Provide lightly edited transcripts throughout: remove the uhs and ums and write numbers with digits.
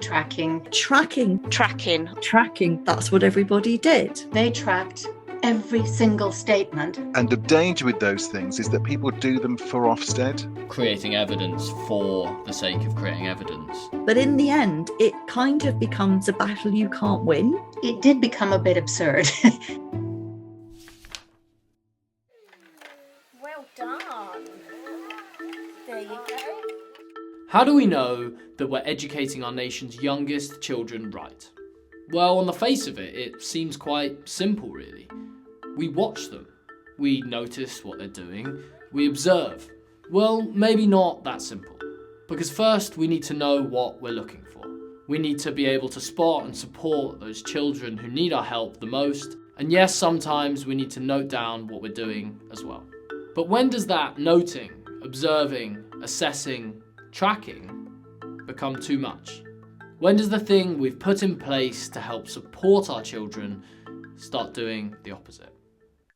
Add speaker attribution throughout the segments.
Speaker 1: tracking.
Speaker 2: Tracking. That's what everybody did.
Speaker 1: They tracked every single statement.
Speaker 3: And the danger with those things is that people do them for Ofsted.
Speaker 4: Creating evidence for the sake of creating evidence.
Speaker 2: But in the end, it kind of becomes a battle you can't win.
Speaker 1: It did become a bit absurd.
Speaker 5: Well done. There you go.
Speaker 4: How do we know that we're educating our nation's youngest children right? Well, on the face of it, it seems quite simple, really. We watch them. We notice what they're doing. We observe. Well, maybe not that simple. Because first, we need to know what we're looking for. We need to be able to spot and support those children who need our help the most. And yes, sometimes we need to note down what we're doing as well. But when does that noting, observing, assessing, tracking become too much? When does the thing we've put in place to help support our children start doing the opposite?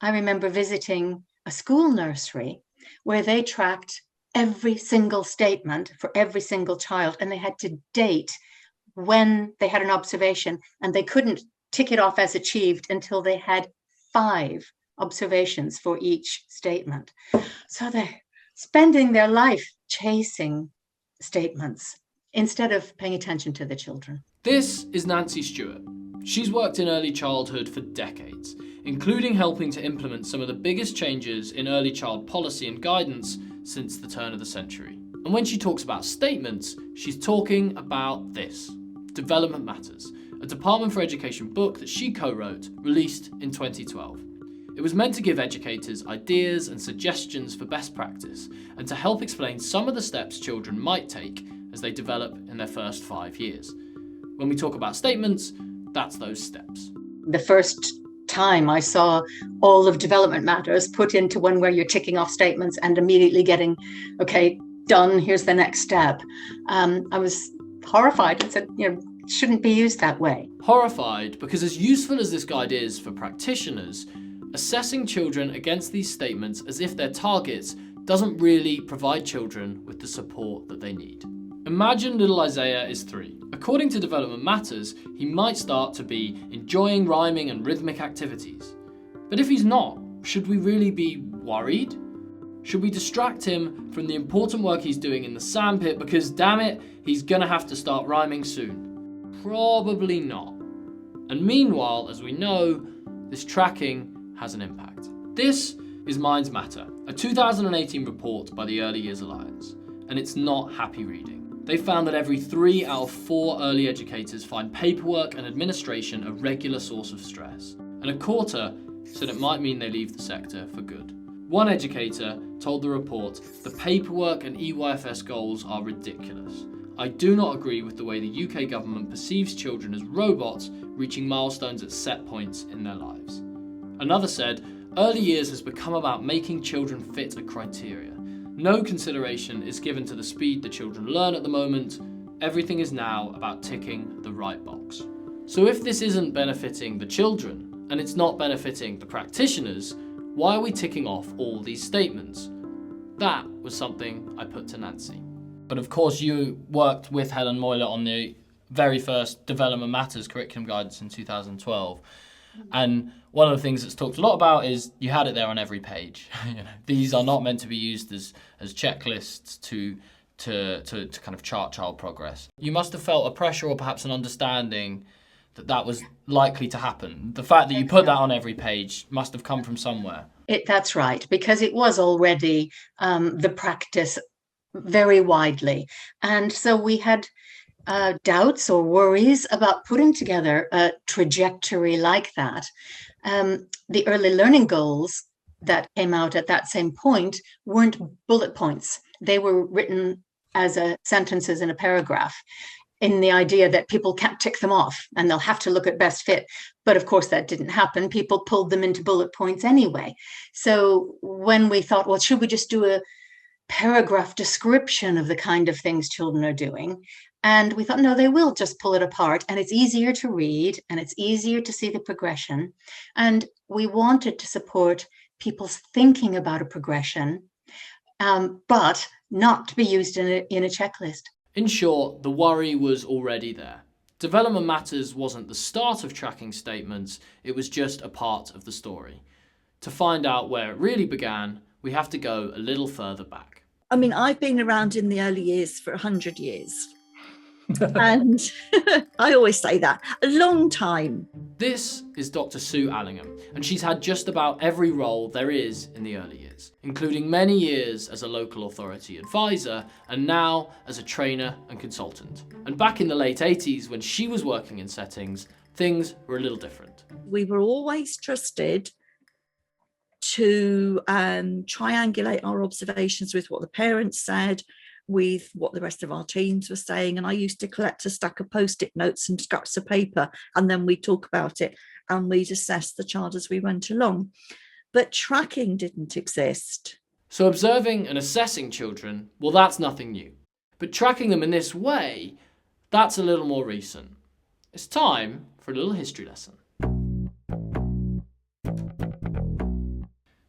Speaker 1: I remember visiting a school nursery where they tracked every single statement for every single child, and they had to date when they had an observation, and they couldn't tick it off as achieved until they had 5 observations for each statement. So they're spending their life chasing statements instead of paying attention to the children.
Speaker 4: This is Nancy Stewart. She's worked in early childhood for decades, including helping to implement some of the biggest changes in early child policy and guidance since the turn of the century. And when she talks about statements, she's talking about this, Development Matters, a Department for Education book that she co-wrote, released in 2012. It was meant to give educators ideas and suggestions for best practice and to help explain some of the steps children might take as they develop in their first 5 years. When we talk about statements, that's those steps.
Speaker 1: The first time I saw all of Development Matters put into one where you're ticking off statements and immediately getting, okay, done, here's the next step. I was horrified and said, it shouldn't be used that way.
Speaker 4: Horrified because as useful as this guide is for practitioners, assessing children against these statements as if they're targets doesn't really provide children with the support that they need. Imagine little Isaiah is 3. According to Development Matters, he might start to be enjoying rhyming and rhythmic activities. But if he's not, should we really be worried? Should we distract him from the important work he's doing in the sandpit because, damn it, he's gonna have to start rhyming soon? Probably not. And meanwhile, as we know, this tracking has an impact. This is Minds Matter, a 2018 report by the Early Years Alliance, and it's not happy reading. They found that every 3 out of 4 early educators find paperwork and administration a regular source of stress, and a quarter said it might mean they leave the sector for good. One educator told the report, "The paperwork and EYFS goals are ridiculous. I do not agree with the way the UK government perceives children as robots reaching milestones at set points in their lives." Another said, "Early years has become about making children fit a criteria. No consideration is given to the speed the children learn at the moment. Everything is now about ticking the right box." So if this isn't benefiting the children, and it's not benefiting the practitioners, why are we ticking off all these statements? That was something I put to Nancy. But of course you worked with Helen Moyler on the very first Development Matters curriculum guidance in 2012. And one of the things that's talked a lot about is you had it there on every page. These are not meant to be used as checklists to kind of chart child progress. You must have felt a pressure or perhaps an understanding that was likely to happen. The fact that you put that on every page must have come from somewhere.
Speaker 1: That's right, because it was already the practice very widely. And so we had doubts or worries about putting together a trajectory like that. The early learning goals that came out at that same point weren't bullet points. They were written as sentences in a paragraph, in the idea that people can't tick them off and they'll have to look at best fit. But of course, that didn't happen. People pulled them into bullet points anyway. So when we thought, well, should we just do a paragraph description of the kind of things children are doing? And we thought, no, they will just pull it apart, and it's easier to read and it's easier to see the progression. And we wanted to support people's thinking about a progression, but not to be used in a checklist.
Speaker 4: In short, the worry was already there. Development Matters wasn't the start of tracking statements, it was just a part of the story. To find out where it really began, we have to go a little further back.
Speaker 2: I mean, I've been around in the early years for 100 years. And I always say that, a long time.
Speaker 4: This is Dr. Sue Allingham, and she's had just about every role there is in the early years, including many years as a local authority advisor and now as a trainer and consultant. And back in the late 80s, when she was working in settings, things were a little different.
Speaker 2: We were always trusted to triangulate our observations with what the parents said, with what the rest of our teams were saying. And I used to collect a stack of post-it notes and scraps of paper, and then we'd talk about it and we'd assess the child as we went along. But tracking didn't exist.
Speaker 4: So observing and assessing children, well, that's nothing new. But tracking them in this way, that's a little more recent. It's time for a little history lesson.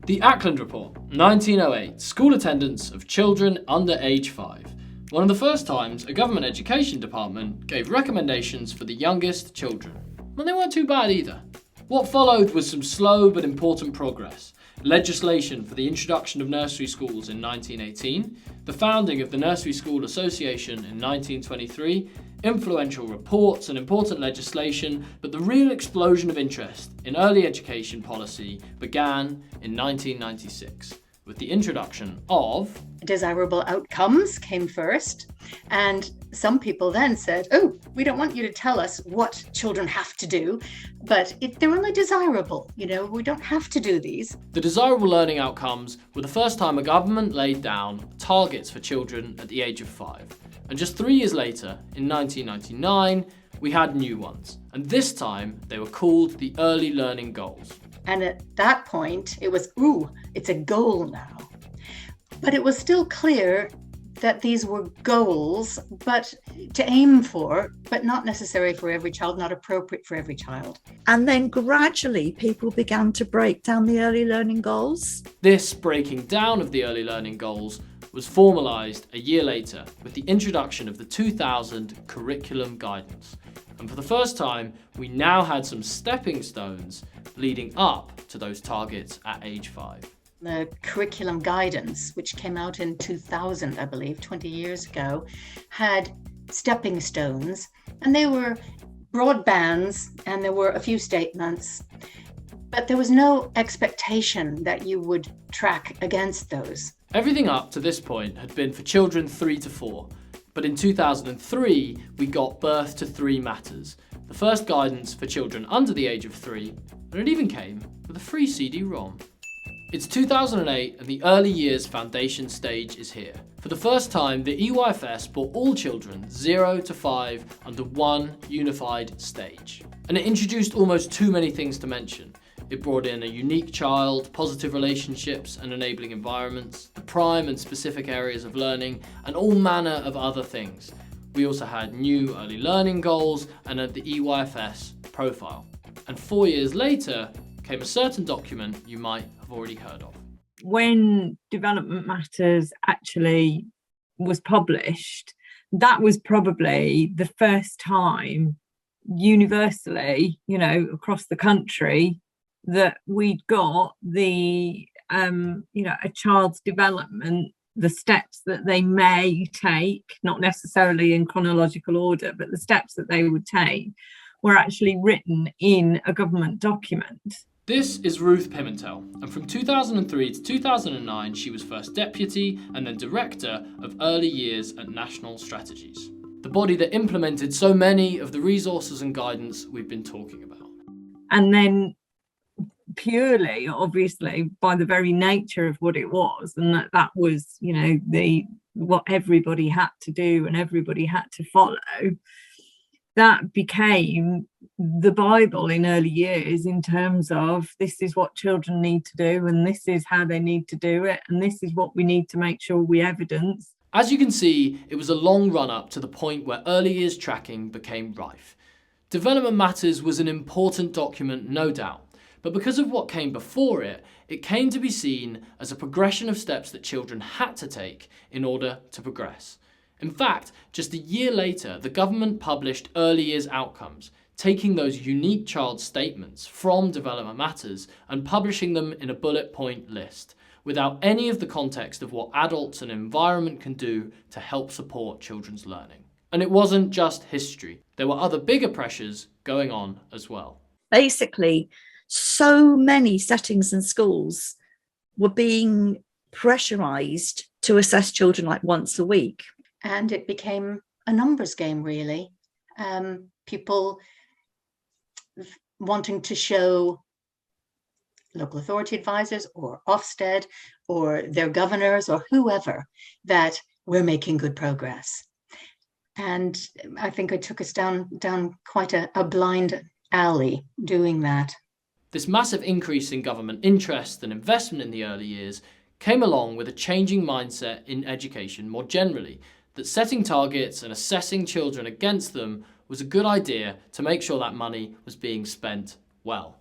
Speaker 4: The Ackland Report, 1908, school attendance of children under age 5. One of the first times a government education department gave recommendations for the youngest children. And they weren't too bad either. What followed was some slow but important progress. Legislation for the introduction of nursery schools in 1918, the founding of the Nursery School Association in 1923, influential reports and important legislation, but the real explosion of interest in early education policy began in 1996 with the introduction of...
Speaker 1: Desirable outcomes came first, and some people then said, oh, we don't want you to tell us what children have to do, but they're only desirable, we don't have to do these.
Speaker 4: The desirable learning outcomes were the first time a government laid down targets for children at the age of 5. And just 3 years later, in 1999, we had new ones. And this time, they were called the Early Learning Goals.
Speaker 1: And at that point, it was, it's a goal now. But it was still clear that these were goals, but to aim for, but not necessary for every child, not appropriate for every child.
Speaker 2: And then gradually people began to break down the early learning goals.
Speaker 4: This breaking down of the early learning goals was formalised a year later with the introduction of the 2000 curriculum guidance. And for the first time, we now had some stepping stones leading up to those targets at age 5.
Speaker 1: The curriculum guidance, which came out in 2000, I believe, 20 years ago, had stepping stones, and they were broad bands, and there were a few statements, but there was no expectation that you would track against those.
Speaker 4: Everything up to this point had been for children 3 to 4, but in 2003 we got Birth to 3 Matters, the first guidance for children under the age of 3, and it even came with a free CD-ROM. It's 2008 and the early years foundation stage is here. For the first time, the EYFS brought all children 0 to 5 under one unified stage. And it introduced almost too many things to mention. It brought in a unique child, positive relationships and enabling environments, the prime and specific areas of learning, and all manner of other things. We also had new early learning goals and the EYFS profile. And 4 years later came a certain document you might have already heard of.
Speaker 6: When Development Matters actually was published, that was probably the first time universally, across the country, that we'd got the, a child's development, the steps that they may take, not necessarily in chronological order, but the steps that they would take were actually written in a government document.
Speaker 4: This is Ruth Pimentel, and from 2003 to 2009 she was first Deputy and then Director of Early Years at National Strategies, the body that implemented so many of the resources and guidance we've been talking about.
Speaker 6: And then purely, obviously, by the very nature of what it was, and that was, what everybody had to do and everybody had to follow, that became the Bible in early years in terms of this is what children need to do and this is how they need to do it and this is what we need to make sure we evidence.
Speaker 4: As you can see, it was a long run up to the point where early years tracking became rife. Development Matters was an important document, no doubt, but because of what came before it, it came to be seen as a progression of steps that children had to take in order to progress. In fact, just a year later, the government published early years outcomes, taking those unique child statements from Development Matters and publishing them in a bullet point list, without any of the context of what adults and environment can do to help support children's learning. And it wasn't just history. There were other bigger pressures going on as well.
Speaker 2: Basically, so many settings and schools were being pressurised to assess children like once a week.
Speaker 1: And it became a numbers game, really. People wanting to show local authority advisors or Ofsted or their governors or whoever that we're making good progress. And I think it took us down quite a blind alley doing that.
Speaker 4: This massive increase in government interest and investment in the early years came along with a changing mindset in education more generally, that setting targets and assessing children against them was a good idea to make sure that money was being spent well.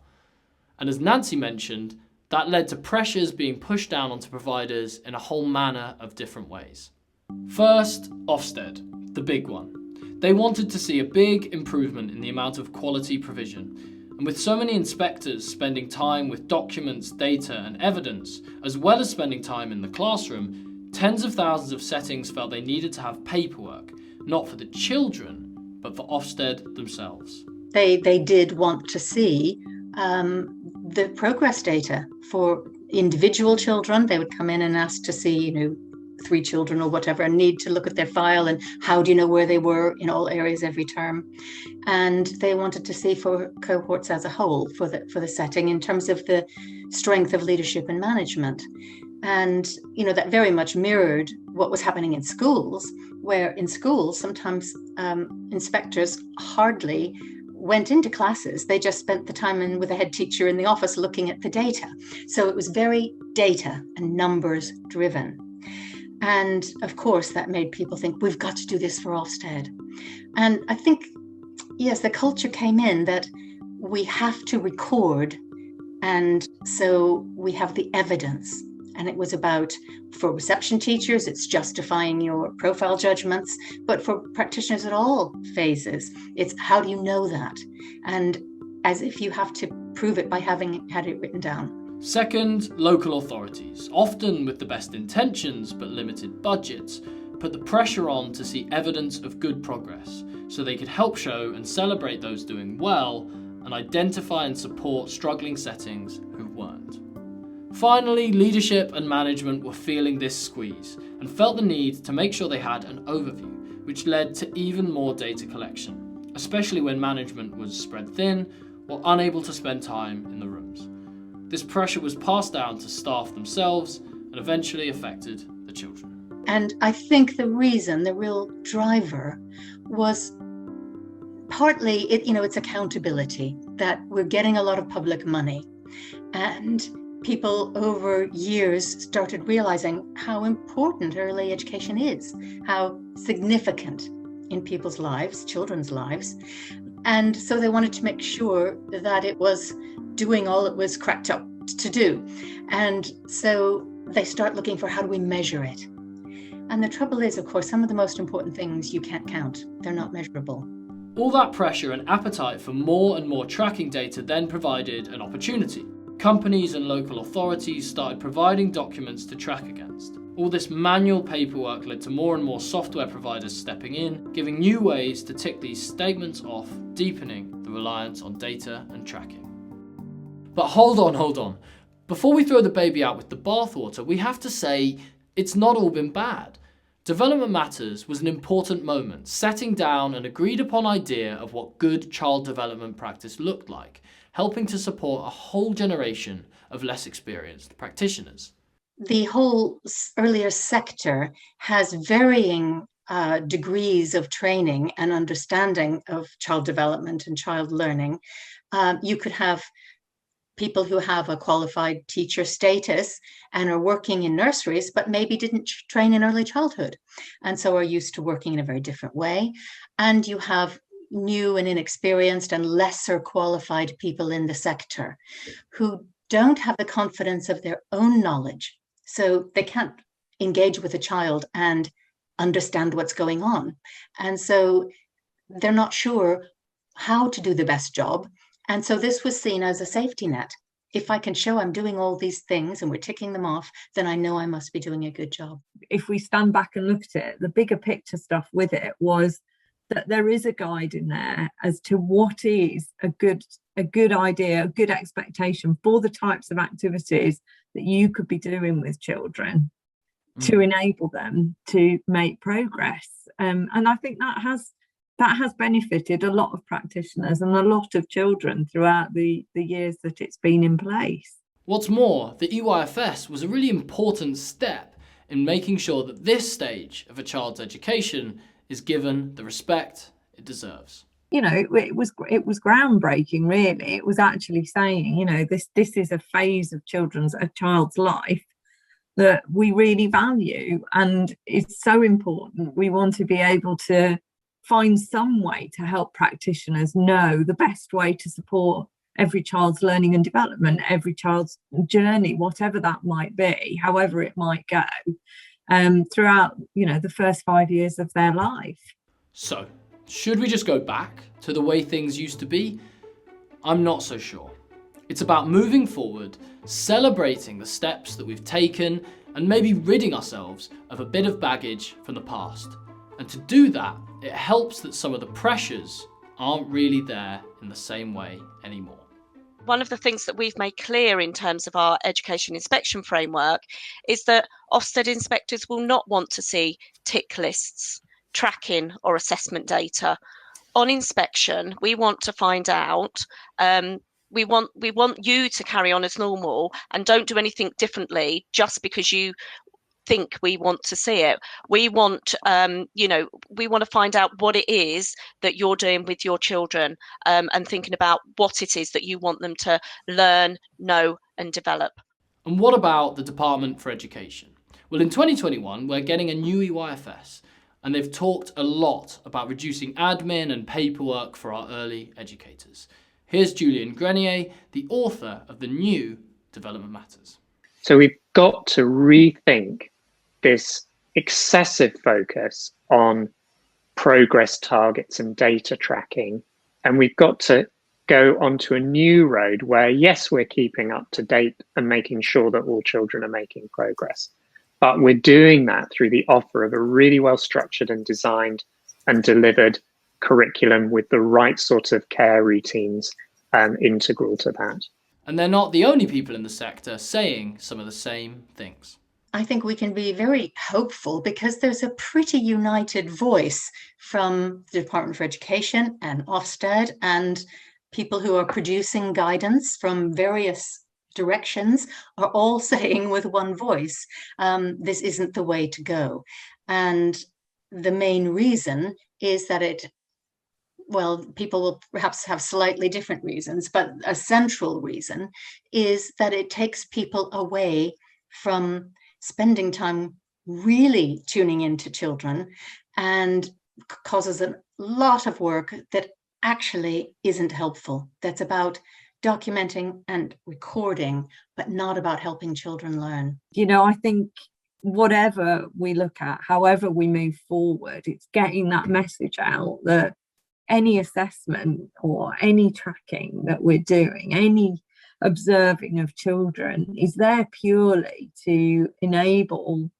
Speaker 4: And as Nancy mentioned, that led to pressures being pushed down onto providers in a whole manner of different ways. First, Ofsted, the big one. They wanted to see a big improvement in the amount of quality provision. And with so many inspectors spending time with documents, data and evidence, as well as spending time in the classroom, tens of thousands of settings felt they needed to have paperwork, not for the children, but for Ofsted themselves.
Speaker 1: They did want to see the progress data for individual children. They would come in and ask to see, 3 children or whatever, and need to look at their file and how do you know where they were in all areas every term. And they wanted to see for cohorts as a whole, for the setting, in terms of the strength of leadership and management. And that very much mirrored what was happening in schools, where in schools sometimes inspectors hardly went into classes. They just spent the time with a head teacher in the office looking at the data. So it was very data and numbers driven. And of course, that made people think, we've got to do this for Ofsted. And I think, yes, the culture came in that we have to record. And so we have the evidence. And it was about, for reception teachers, it's justifying your profile judgments. But for practitioners at all phases, it's how do you know that? And as if you have to prove it by having had it written down.
Speaker 4: Second, local authorities, often with the best intentions but limited budgets, put the pressure on to see evidence of good progress so they could help show and celebrate those doing well and identify and support struggling settings who weren't. Finally, leadership and management were feeling this squeeze and felt the need to make sure they had an overview, which led to even more data collection, especially when management was spread thin or unable to spend time in the rooms. This pressure was passed down to staff themselves and eventually affected the children.
Speaker 1: And I think the real driver was partly, it's accountability, that we're getting a lot of public money. And people over years started realizing how important early education is, how significant in people's lives, children's lives. And so they wanted to make sure that it was doing all it was cracked up to do. And so they start looking for, how do we measure it? And the trouble is, of course, some of the most important things you can't count. They're not measurable.
Speaker 4: All that pressure and appetite for more and more tracking data then provided an opportunity. Companies and local authorities started providing documents to track against. All this manual paperwork led to more and more software providers stepping in, giving new ways to tick these statements off, deepening the reliance on data and tracking. But hold on. Before we throw the baby out with the bathwater, we have to say it's not all been bad. Development Matters was an important moment, setting down an agreed upon idea of what good child development practice looked like, helping to support a whole generation of less experienced practitioners.
Speaker 1: The whole earlier sector has varying degrees of training and understanding of child development and child learning. You could have people who have a qualified teacher status and are working in nurseries, but maybe didn't train in early childhood, and so are used to working in a very different way. And you have new and inexperienced and lesser qualified people in the sector who don't have the confidence of their own knowledge. So they can't engage with a child and understand what's going on. And so they're not sure how to do the best job. And so this was seen as a safety net. If I can show I'm doing all these things and we're ticking them off, then I know I must be doing a good job.
Speaker 6: If we stand back and look at it, the bigger picture stuff with it was that there is a guide in there as to what is a good idea, a good expectation for the types of activities that you could be doing with children to enable them to make progress. And I think that has benefited a lot of practitioners and a lot of children throughout the years that it's been in place.
Speaker 4: What's more, the EYFS was a really important step in making sure that this stage of a child's education is given the respect it deserves.
Speaker 6: You know, it was groundbreaking, really. It was actually saying, you know, this is a phase of a child's life that we really value, and it's so important. We want to be able to find some way to help practitioners know the best way to support every child's learning and development, every child's journey, whatever that might be, however it might go, throughout, you know, the first 5 years of their life.
Speaker 4: So, should we just go back to the way things used to be? I'm not so sure. It's about moving forward, celebrating the steps that we've taken, and maybe ridding ourselves of a bit of baggage from the past. And to do that, it helps that some of the pressures aren't really there in the same way anymore.
Speaker 7: One of the things that we've made clear in terms of our education inspection framework is that Ofsted inspectors will not want to see tick lists, tracking or assessment data. On inspection, we want to find out, we want you to carry on as normal and don't do anything differently just because you think we want to see it. We want, we want to find out what it is that you're doing with your children, and thinking about what it is that you want them to learn, know and develop.
Speaker 4: And what about the Department for Education? Well, in 2021, we're getting a new EYFS, and they've talked a lot about reducing admin and paperwork for our early educators. Here's Julian Grenier, the author of the new Development Matters.
Speaker 8: So we've got to rethink this excessive focus on progress targets and data tracking. And we've got to go onto a new road where, yes, we're keeping up to date and making sure that all children are making progress. But we're doing that through the offer of a really well structured and designed and delivered curriculum with the right sort of care routines integral to that.
Speaker 4: And they're not the only people in the sector saying some of the same things.
Speaker 1: I think we can be very hopeful because there's a pretty united voice from the Department for Education and Ofsted and people who are producing guidance from various directions are all saying with one voice, this isn't the way to go. And the main reason is that people will perhaps have slightly different reasons, but a central reason is that it takes people away from spending time really tuning into children and causes a lot of work that actually isn't helpful. That's about documenting and recording, but not about helping children learn.
Speaker 6: You know, I think whatever we look at, however we move forward, it's getting that message out that any assessment or any tracking that we're doing, any observing of children is there purely to enable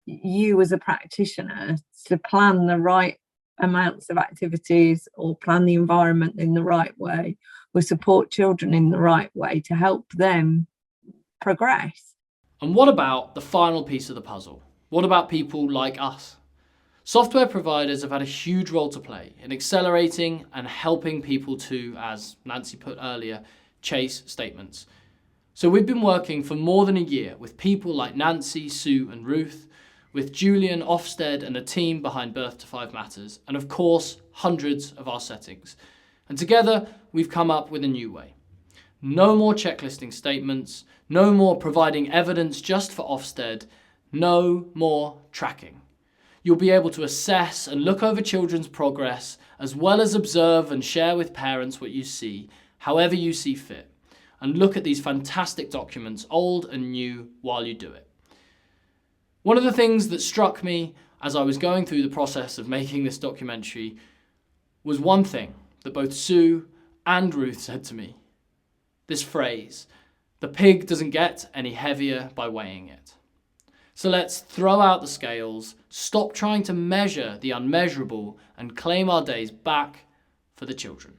Speaker 6: you as a practitioner to plan the right amounts of activities or plan the environment in the right way or support children in the right way to help them progress.
Speaker 4: And what about the final piece of the puzzle? What about people like us? Software providers have had a huge role to play in accelerating and helping people to, as Nancy put earlier, chase statements. So we've been working for more than a year with people like Nancy, Sue and Ruth, with Julian, Ofsted and a team behind Birth to 5 Matters, and of course, hundreds of our settings. And together, we've come up with a new way. No more checklisting statements, no more providing evidence just for Ofsted, no more tracking. You'll be able to assess and look over children's progress, as well as observe and share with parents what you see, however you see fit, and look at these fantastic documents, old and new, while you do it. One of the things that struck me as I was going through the process of making this documentary was one thing that both Sue and Ruth said to me. This phrase, the pig doesn't get any heavier by weighing it. So let's throw out the scales, stop trying to measure the unmeasurable, and claim our days back for the children.